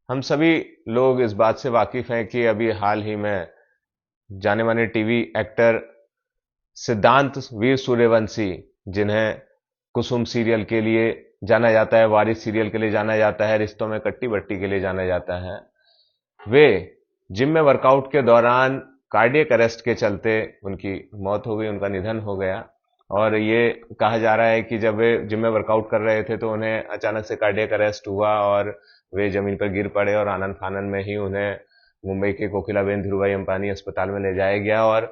हम सभी लोग इस बात से वाकिफ हैं कि अभी हाल ही में जाने माने टीवी एक्टर सिद्धांत वीर सूर्यवंशी, जिन्हें कुसुम सीरियल के लिए जाना जाता है, वारिस सीरियल के लिए जाना जाता है, रिश्तों में कट्टी बट्टी के लिए जाना जाता है, वे जिम में वर्कआउट के दौरान कार्डियक अरेस्ट के चलते उनकी मौत हो गई, उनका निधन हो गया। और ये कहा जा रहा है कि जब वे जिम में वर्कआउट कर रहे थे तो उन्हें अचानक से कार्डियक अरेस्ट हुआ और वे जमीन पर गिर पड़े और आनन फानन में ही उन्हें मुंबई के कोकिलाबेन धीरूभाई अंबानी अस्पताल में ले जाया गया। और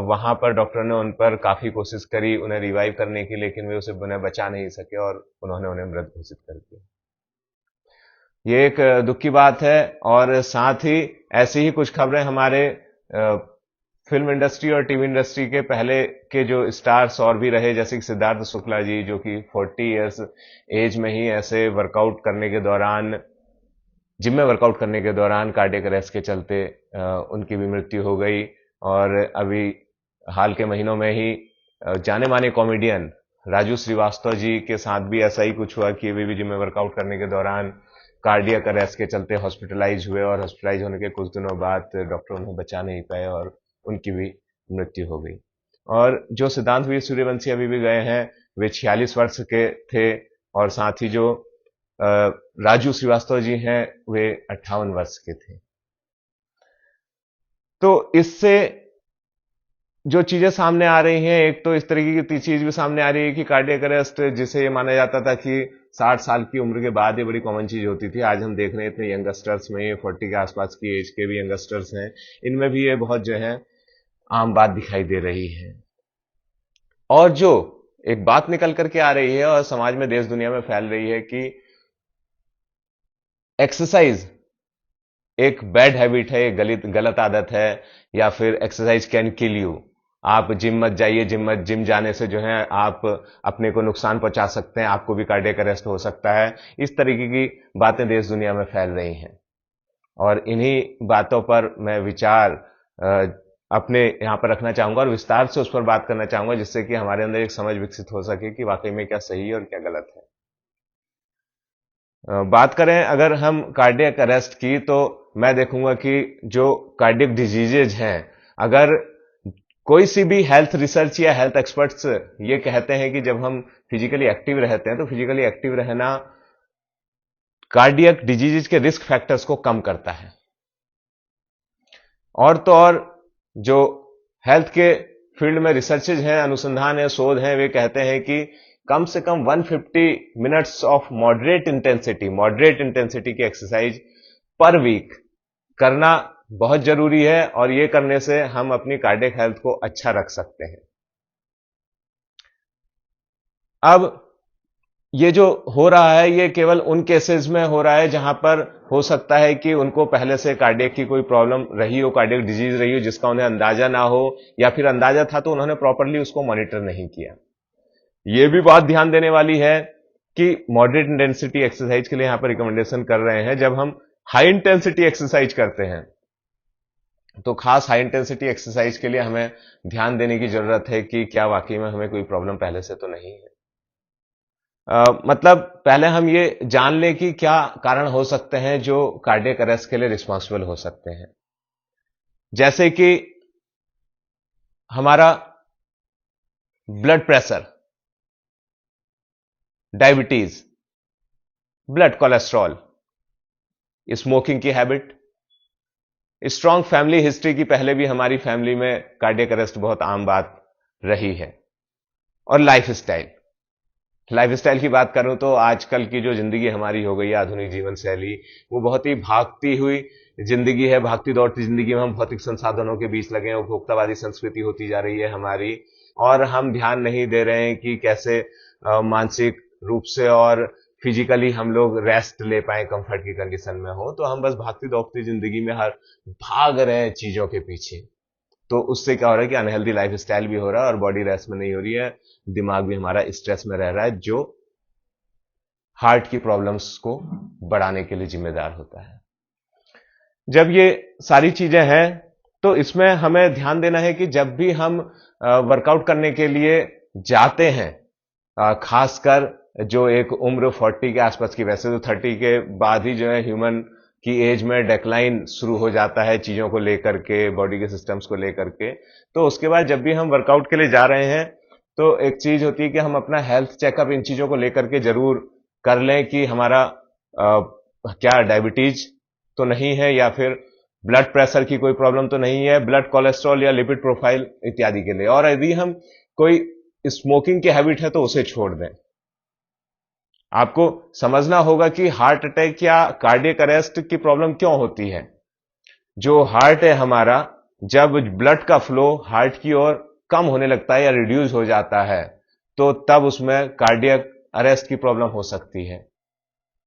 वहां पर डॉक्टर ने उन पर काफी कोशिश करी उन्हें रिवाइव करने की, लेकिन वे उन्हें बचा नहीं सके और उन्होंने उन्हें मृत घोषित कर दिया। ये एक दुख की बात है। और साथ ही ऐसी ही कुछ खबरें हमारे फिल्म इंडस्ट्री और टीवी इंडस्ट्री के पहले के जो स्टार्स और भी रहे, जैसे कि सिद्धार्थ शुक्ला जी, जो कि 40 इयर्स एज में ही ऐसे वर्कआउट करने के दौरान, जिम में वर्कआउट करने के दौरान कार्डियक अरेस्ट के चलते उनकी भी मृत्यु हो गई। और अभी हाल के महीनों में ही जाने माने कॉमेडियन राजू श्रीवास्तव जी के साथ भी ऐसा ही कुछ हुआ कि वे भी जिम में वर्कआउट करने के दौरान कार्डियक अरेस्ट के चलते हॉस्पिटलाइज हुए और हॉस्पिटलाइज होने के कुछ दिनों बाद डॉक्टर उन्हें बचा नहीं पाए और उनकी भी मृत्यु हो गई। और जो सिद्धांत वीर सूर्यवंशी अभी भी गए हैं, वे 46 वर्ष के थे। और साथ ही जो राजू श्रीवास्तव जी हैं, वे 58 वर्ष के थे। तो इससे जो चीजें सामने आ रही हैं, एक तो इस तरीके की चीज भी सामने आ रही है कि कार्डियक अरेस्ट, जिसे ये माना जाता था कि 60 साल की उम्र के बाद ये बड़ी कॉमन चीज होती थी, आज हम देख रहे हैं इतने यंगस्टर्स में, 40 के आसपास की एज के भी यंगस्टर्स हैं, इनमें भी ये बहुत जो है आम बात दिखाई दे रही है। और जो एक बात निकल करके आ रही है और समाज में देश दुनिया में फैल रही है कि एक्सरसाइज एक बैड हैबिट है, एक गलत आदत है, या फिर एक्सरसाइज कैन किल यू। आप जिम मत जाइए, जिम जाने से जो है आप अपने को नुकसान पहुंचा सकते हैं, आपको भी कार्डियक अरेस्ट हो सकता है। इस तरीके की बातें देश दुनिया में फैल रही हैं और इन्हीं बातों पर मैं विचार अपने यहां पर रखना चाहूंगा और विस्तार से उस पर बात करना चाहूंगा, जिससे कि हमारे अंदर एक समझ विकसित हो सके कि वाकई में क्या सही है और क्या गलत है। बात करें अगर हम कार्डियक अरेस्ट की, तो मैं देखूंगा कि जो कार्डियक डिजीजेज हैं, अगर कोई सी भी हेल्थ रिसर्च या हेल्थ एक्सपर्ट्स ये कहते हैं कि जब हम फिजिकली एक्टिव रहते हैं तो फिजिकली एक्टिव रहना कार्डियक डिजीजेज के रिस्क फैक्टर्स को कम करता है। और तो और जो हेल्थ के फील्ड में रिसर्चेज हैं, अनुसंधान है, शोध हैं, वे कहते हैं कि कम से कम 150 मिनट्स ऑफ मॉडरेट इंटेंसिटी की एक्सरसाइज पर वीक करना बहुत जरूरी है और ये करने से हम अपनी कार्डियक हेल्थ को अच्छा रख सकते हैं। अब ये जो हो रहा है, ये केवल उन केसेस में हो रहा है जहां पर हो सकता है कि उनको पहले से कार्डियक की कोई प्रॉब्लम रही हो, कार्डियक डिजीज रही हो, जिसका उन्हें अंदाजा ना हो, या फिर अंदाजा था तो उन्होंने प्रॉपरली उसको मॉनिटर नहीं किया। ये भी बात ध्यान देने वाली है कि मॉडरेट इंटेंसिटी एक्सरसाइज के लिए यहां पर रिकमेंडेशन कर रहे हैं। जब हम हाई इंटेंसिटी एक्सरसाइज करते हैं तो खास हाई इंटेंसिटी एक्सरसाइज के लिए हमें ध्यान देने की जरूरत है कि क्या वाकई में हमें कोई प्रॉब्लम पहले से तो नहीं है। मतलब पहले हम ये जान लें कि क्या कारण हो सकते हैं जो कार्डियक अरेस्ट के लिए रिस्पॉन्सिबल हो सकते हैं। जैसे कि हमारा blood pressure, diabetes, blood cholesterol, smoking की हैबिट, स्ट्रांग फैमिली हिस्ट्री की पहले भी हमारी फैमिली में कार्डियक अरेस्ट बहुत आम बात रही है। और लाइफस्टाइल की बात करूं तो आजकल की जो जिंदगी हमारी हो गई है, आधुनिक जीवन शैली, वो बहुत ही भागती हुई जिंदगी है। भागती दौड़ती जिंदगी में हम भौतिक संसाधनों के बीच लगे हैं, उपभोक्तावादी संस्कृति होती जा रही है हमारी, और हम ध्यान नहीं दे रहे हैं कि कैसे मानसिक रूप से और फिजिकली हम लोग रेस्ट ले पाए, कंफर्ट की कंडीशन में हो। तो हम बस भागती दौड़ती जिंदगी में हर भाग रहे हैं चीजों के पीछे। तो उससे क्या हो रहा है कि अनहेल्दी लाइफस्टाइल भी हो रहा है और बॉडी रेस्ट में नहीं हो रही है, दिमाग भी हमारा स्ट्रेस में रह रहा है, जो हार्ट की प्रॉब्लम्स को बढ़ाने के लिए जिम्मेदार होता है। जब ये सारी चीजें हैं तो इसमें हमें ध्यान देना है कि जब भी हम वर्कआउट करने के लिए जाते हैं, खासकर जो एक उम्र 40 के आसपास की, वैसे तो 30 के बाद ही जो है ह्यूमन कि एज में डेक्लाइन शुरू हो जाता है चीजों को लेकर के, बॉडी के सिस्टम्स को लेकर के। तो उसके बाद जब भी हम वर्कआउट के लिए जा रहे हैं तो एक चीज होती है कि हम अपना हेल्थ चेकअप इन चीजों को लेकर के जरूर कर लें कि हमारा क्या डायबिटीज तो नहीं है, या फिर ब्लड प्रेशर की कोई प्रॉब्लम तो नहीं है, ब्लड कोलेस्ट्रॉल या लिपिड प्रोफाइल इत्यादि के लिए। और यदि हम कोई स्मोकिंग की हैबिट है तो उसे छोड़ दें। आपको समझना होगा कि हार्ट अटैक या कार्डियक अरेस्ट की प्रॉब्लम क्यों होती है। जो हार्ट है हमारा, जब ब्लड का फ्लो हार्ट की ओर कम होने लगता है या रिड्यूस हो जाता है तो तब उसमें कार्डियक अरेस्ट की प्रॉब्लम हो सकती है।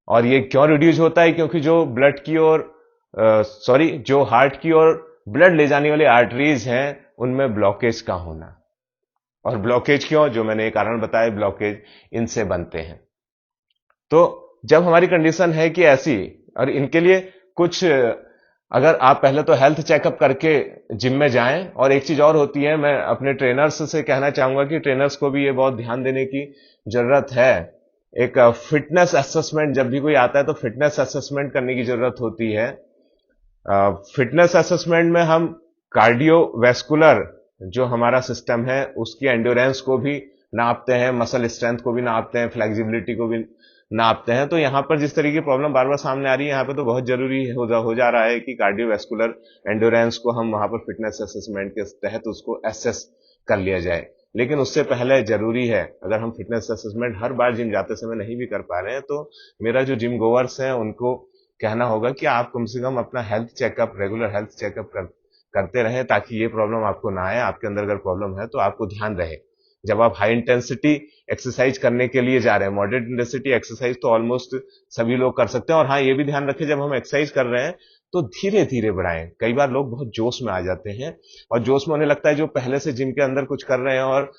और ये क्यों रिड्यूस होता है? क्योंकि जो ब्लड की ओर जो हार्ट की ओर ब्लड ले जाने वाली आर्टरीज हैं उनमें ब्लॉकेज का होना। और ब्लॉकेज क्यों? जो मैंने एक कारण बताया, ब्लॉकेज इनसे बनते हैं। तो जब हमारी कंडीशन है कि ऐसी, और इनके लिए कुछ, अगर आप पहले तो हेल्थ चेकअप करके जिम में जाएं। और एक चीज और होती है, मैं अपने ट्रेनर्स से कहना चाहूंगा कि ट्रेनर्स को भी ये बहुत ध्यान देने की जरूरत है। एक फिटनेस असेसमेंट, जब भी कोई आता है तो फिटनेस असेसमेंट करने की जरूरत होती है। फिटनेस असेसमेंट में हम कार्डियोवैस्कुलर जो हमारा सिस्टम है उसकी एंड्योरेंस को भी नापते हैं, मसल स्ट्रेंथ को भी नापते हैं, फ्लेक्सिबिलिटी को भी नापते हैं। तो यहां पर जिस तरीके की प्रॉब्लम बार बार सामने आ रही है, यहां पर तो बहुत जरूरी हो जा रहा है कि कार्डियोवैस्कुलर एंड्योरेंस को हम वहां पर फिटनेस असेसमेंट के तहत उसको एसेस कर लिया जाए। लेकिन उससे पहले जरूरी है, अगर हम फिटनेस असेसमेंट हर बार जिम जाते समय नहीं भी कर पा रहे हैं तो मेरा जो जिम गोवर्स हैं उनको कहना होगा कि आप कम से कम अपना health checkup, regular health checkup करते रहें, ताकि ये प्रॉब्लम आपको ना आए। आपके अंदर अगर प्रॉब्लम है तो आपको ध्यान रहे। जब आप हाई इंटेंसिटी एक्सरसाइज करने के लिए जा रहे हैं, मॉडरेट इंटेंसिटी एक्सरसाइज तो ऑलमोस्ट सभी लोग कर सकते हैं। और हाँ, ये भी ध्यान रखें जब हम एक्सरसाइज कर रहे हैं तो धीरे धीरे बढ़ाएं। कई बार लोग बहुत जोश में आ जाते हैं और जोश में होने लगता है, जो पहले से जिम के अंदर कुछ कर रहे हैं और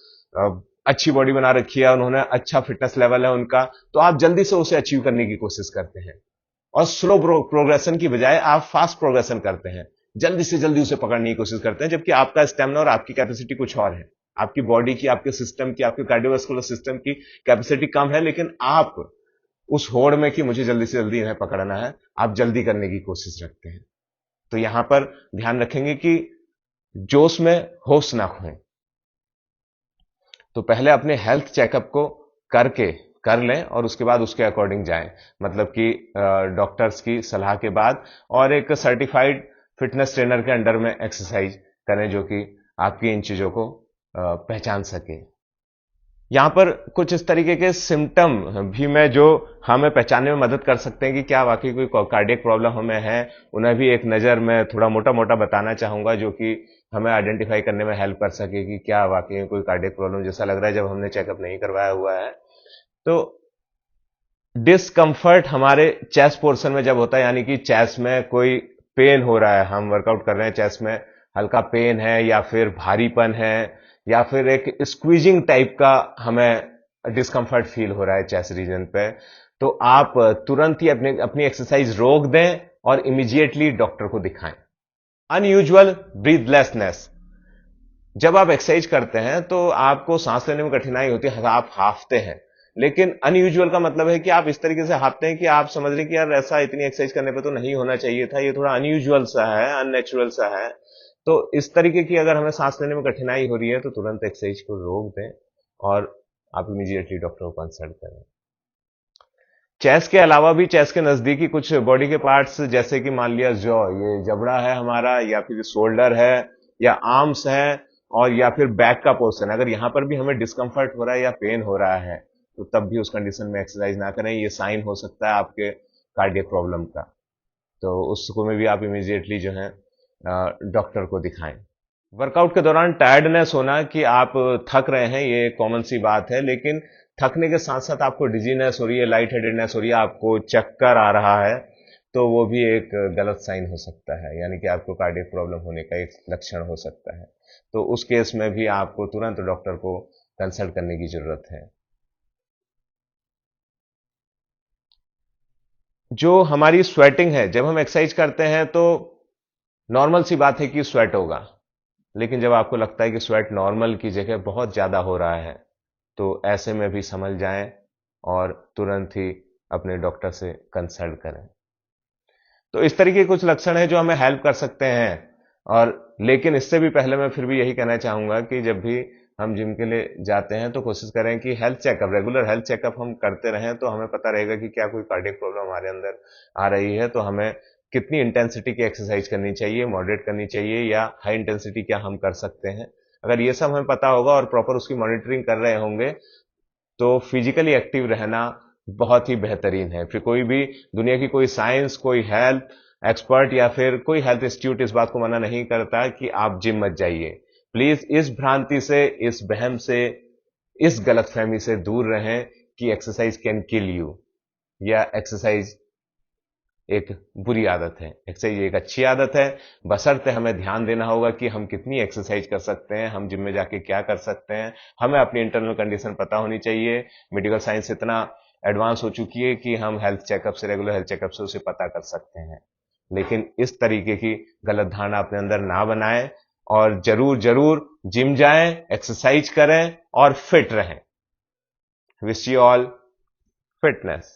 अच्छी बॉडी बना रखी है, उन्होंने अच्छा फिटनेस लेवल है उनका, तो आप जल्दी से उसे अचीव करने की कोशिश करते हैं और स्लो प्रोग्रेशन की बजाय आप फास्ट प्रोग्रेशन करते हैं, जल्दी से जल्दी उसे पकड़ने की कोशिश करते हैं। जबकि आपका स्टेमिना और आपकी कैपेसिटी कुछ और है, आपकी बॉडी की, आपके सिस्टम की, आपके कार्डियोवास्कुलर सिस्टम की कैपेसिटी कम है, लेकिन आप उस होड़ में कि मुझे जल्दी से जल्दी इन्हें पकड़ना है, आप जल्दी करने की कोशिश रखते हैं। तो यहां पर ध्यान रखेंगे कि जोश में होश ना खोएं। तो पहले अपने हेल्थ चेकअप को कर लें और उसके बाद उसके अकॉर्डिंग जाएं, मतलब कि डॉक्टर्स की सलाह के बाद, और एक सर्टिफाइड फिटनेस ट्रेनर के अंडर में एक्सरसाइज करें जो कि आपकी इन चीजों को पहचान सके। यहां पर कुछ इस तरीके के सिम्टम भी मैं जो हमें पहचानने में मदद कर सकते हैं कि क्या वाकई कोई कार्डियक प्रॉब्लम हमें है, उन्हें भी एक नज़र में थोड़ा मोटा मोटा बताना चाहूंगा, जो कि हमें आइडेंटिफाई करने में हेल्प कर सके कि क्या वाकई में कोई कार्डियक प्रॉब्लम जैसा लग रहा है जब हमने चेकअप नहीं करवाया हुआ है। तो डिस्कंफर्ट हमारे चेस्ट पोर्शन में जब होता है, यानी कि चेस्ट में कोई पेन हो रहा है, हम वर्कआउट कर रहे हैं, चेस्ट में हल्का पेन है या फिर भारीपन है या फिर एक स्क्वीजिंग टाइप का हमें डिस्कंफर्ट फील हो रहा है चेस्ट रीजन पे, तो आप तुरंत ही अपनी एक्सरसाइज रोक दें और इमीडिएटली डॉक्टर को दिखाएं। अनयूजुअल ब्रीथलेसनेस, जब आप एक्सरसाइज करते हैं तो आपको सांस लेने में कठिनाई होती है, आप हाफते हैं, लेकिन अनयूजुअल का मतलब है कि आप इस तरीके से हाफते हैं कि आप समझ रहे हैं कि यार ऐसा इतनी एक्सरसाइज करने पे तो नहीं होना चाहिए था, ये थोड़ा अनयूजुअल सा है, अननेचुरल सा है। तो इस तरीके की अगर हमें सांस लेने में कठिनाई हो रही है तो तुरंत एक्सरसाइज को रोक दें और आप इमीडिएटली डॉक्टर को कंसल्ट करें। चेस्ट के अलावा भी चेस्ट के नजदीकी कुछ बॉडी के पार्ट्स, जैसे कि मान लिया जॉ, ये जबड़ा है हमारा, या फिर शोल्डर है या आर्म्स है, और या फिर बैक का पोर्शन, अगर यहां पर भी हमें डिस्कंफर्ट हो रहा है या पेन हो रहा है तो तब भी उस कंडीशन में एक्सरसाइज ना करें, ये साइन हो सकता है आपके कार्डियक प्रॉब्लम का। तो उसको में भी आप इमीडिएटली जो है डॉक्टर को दिखाएं। वर्कआउट के दौरान टायर्डनेस होना, कि आप थक रहे हैं, ये कॉमन सी बात है, लेकिन थकने के साथ साथ आपको डिजीनेस हो रही है, लाइट हेडेडनेस हो रही है, आपको चक्कर आ रहा है, तो वो भी एक गलत साइन हो सकता है, यानी कि आपको कार्डियक प्रॉब्लम होने का एक लक्षण हो सकता है। तो उस केस में भी आपको तुरंत डॉक्टर को कंसल्ट करने की जरूरत है। जो हमारी स्वेटिंग है, जब हम एक्सरसाइज करते हैं तो नॉर्मल सी बात है कि स्वेट होगा, लेकिन जब आपको लगता है कि स्वेट नॉर्मल की जगह बहुत ज्यादा हो रहा है तो ऐसे में भी समझ जाएं और तुरंत ही अपने डॉक्टर से कंसल्ट करें। तो इस तरीके के कुछ लक्षण है जो हमें हेल्प कर सकते हैं। और लेकिन इससे भी पहले मैं फिर भी यही कहना चाहूंगा कि जब भी हम जिम के लिए जाते हैं तो कोशिश करें कि health checkup, regular health checkup हम करते रहें, तो हमें पता रहेगा कि क्या कोई कार्डियक प्रॉब्लम हमारे अंदर आ रही है, तो हमें कितनी इंटेंसिटी की एक्सरसाइज करनी चाहिए, मॉडरेट करनी चाहिए या हाई इंटेंसिटी क्या हम कर सकते हैं। अगर ये सब हमें पता होगा और प्रॉपर उसकी मॉनिटरिंग कर रहे होंगे तो फिजिकली एक्टिव रहना बहुत ही बेहतरीन है। फिर कोई भी दुनिया की कोई साइंस, कोई हेल्थ एक्सपर्ट या फिर कोई हेल्थ इंस्टीट्यूट इस बात को मना नहीं करता कि आप जिम मत जाइए। प्लीज इस भ्रांति से, इस वहम से, इस गलतफहमी से दूर रहें कि एक्सरसाइज कैन किल यू या एक्सरसाइज एक बुरी आदत है। एक्सरसाइज एक अच्छी आदत है, बशर्ते हमें ध्यान देना होगा कि हम कितनी एक्सरसाइज कर सकते हैं, हम जिम में जाके क्या कर सकते हैं। हमें अपनी इंटरनल कंडीशन पता होनी चाहिए। मेडिकल साइंस इतना एडवांस हो चुकी है कि हम हेल्थ चेकअप से, रेगुलर हेल्थ चेकअप से उसे पता कर सकते हैं। लेकिन इस तरीके की गलत धारणा अपने अंदर ना बनाएं और जरूर जरूर जिम जाएं, एक्सरसाइज करें और फिट रहें। Wish you all fitness.